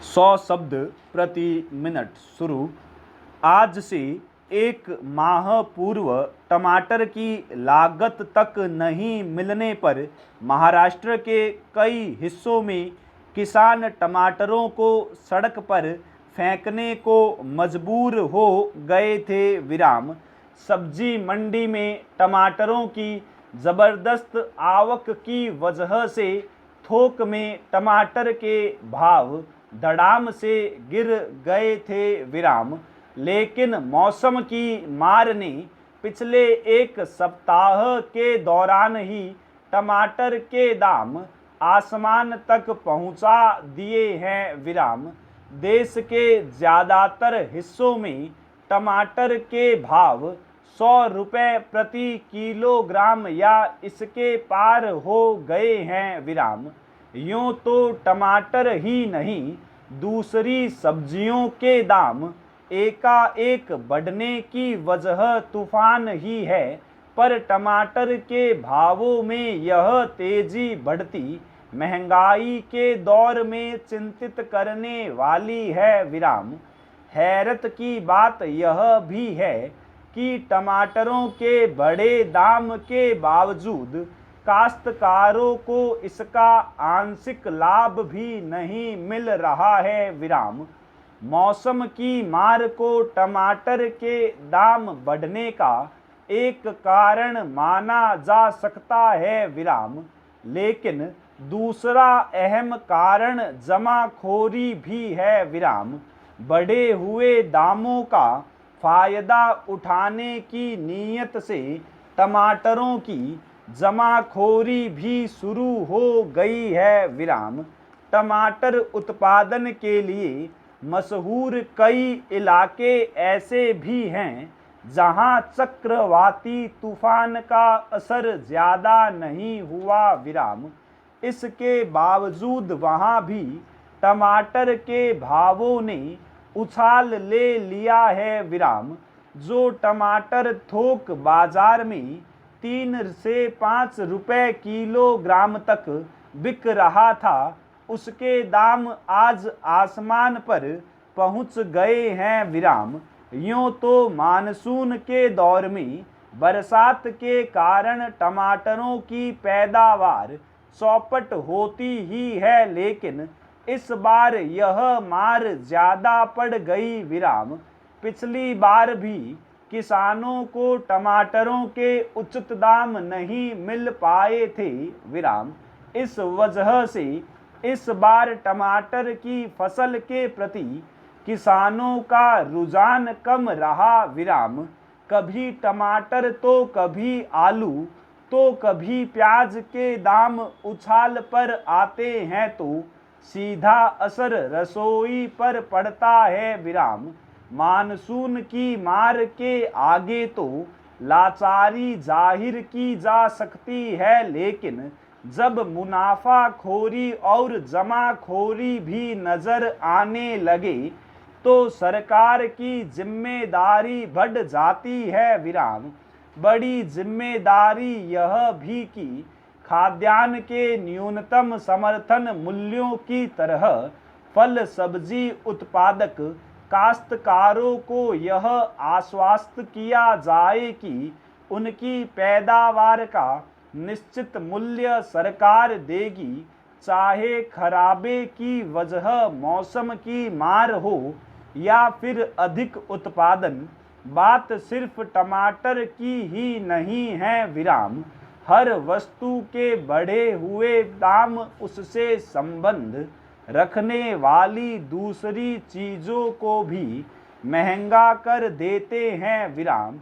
100 शब्द प्रति मिनट शुरू। आज से 1 माह पूर्व टमाटर की लागत तक नहीं मिलने पर महाराष्ट्र के कई हिस्सों में किसान टमाटरों को सड़क पर फेंकने को मजबूर हो गए थे। सब्जी मंडी में टमाटरों की ज़बरदस्त आवक की वजह से थोक में टमाटर के भाव धड़ाम से गिर गए थे। लेकिन मौसम की मार ने पिछले 1 सप्ताह के दौरान ही टमाटर के दाम आसमान तक पहुंचा दिए हैं। देश के ज़्यादातर हिस्सों में टमाटर के भाव 100 रुपये प्रति किलोग्राम या इसके पार हो गए हैं। यूँ तो टमाटर ही नहीं, दूसरी सब्जियों के दाम एकाएक बढ़ने की वजह तूफान ही है, पर टमाटर के भावों में यह तेजी बढ़ती महंगाई के दौर में चिंतित करने वाली है। हैरत की बात यह भी है कि टमाटरों के बड़े दाम के बावजूद काश्तकारों को इसका आंशिक लाभ भी नहीं मिल रहा है। मौसम की मार को टमाटर के दाम बढ़ने का एक कारण माना जा सकता है, लेकिन दूसरा अहम कारण जमाखोरी भी है। बढ़े हुए दामों का फायदा उठाने की नीयत से टमाटरों की जमाखोरी भी शुरू हो गई है। टमाटर उत्पादन के लिए मशहूर कई इलाके ऐसे भी हैं जहां चक्रवाती तूफान का असर ज़्यादा नहीं हुआ। इसके बावजूद वहां भी टमाटर के भावों ने उछाल ले लिया है। जो टमाटर थोक बाजार में 3 से 5 रुपये किलोग्राम तक बिक रहा था, उसके दाम आज आसमान पर पहुंच गए हैं। यूँ तो मानसून के दौर में बरसात के कारण टमाटरों की पैदावार चौपट होती ही है, लेकिन इस बार यह मार ज़्यादा पड़ गई। पिछली बार भी किसानों को टमाटरों के उचित दाम नहीं मिल पाए थे। इस वजह से इस बार टमाटर की फसल के प्रति किसानों का रुझान कम रहा। कभी टमाटर तो कभी आलू तो कभी प्याज के दाम उछाल पर आते हैं, तो सीधा असर रसोई पर पड़ता है। मानसून की मार के आगे तो लाचारी जाहिर की जा सकती है, लेकिन जब मुनाफाखोरी और जमाखोरी भी नजर आने लगे तो सरकार की जिम्मेदारी बढ़ जाती है। बड़ी जिम्मेदारी यह भी कि खाद्यान्न के न्यूनतम समर्थन मूल्यों की तरह फल सब्जी उत्पादक काश्तकारों को यह आश्वस्त किया जाए कि उनकी पैदावार का निश्चित मूल्य सरकार देगी, चाहे खराबे की वजह मौसम की मार हो या फिर अधिक उत्पादन। बात सिर्फ टमाटर की ही नहीं है। हर वस्तु के बढ़े हुए दाम उससे संबंध रखने वाली दूसरी चीज़ों को भी महंगा कर देते हैं।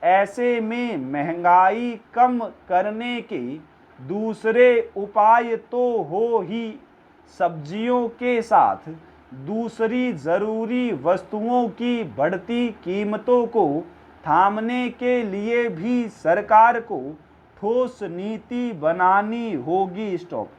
ऐसे में महंगाई कम करने के दूसरे उपाय तो हो ही, सब्जियों के साथ दूसरी ज़रूरी वस्तुओं की बढ़ती कीमतों को थामने के लिए भी सरकार को ठोस नीति बनानी होगी। स्टॉप।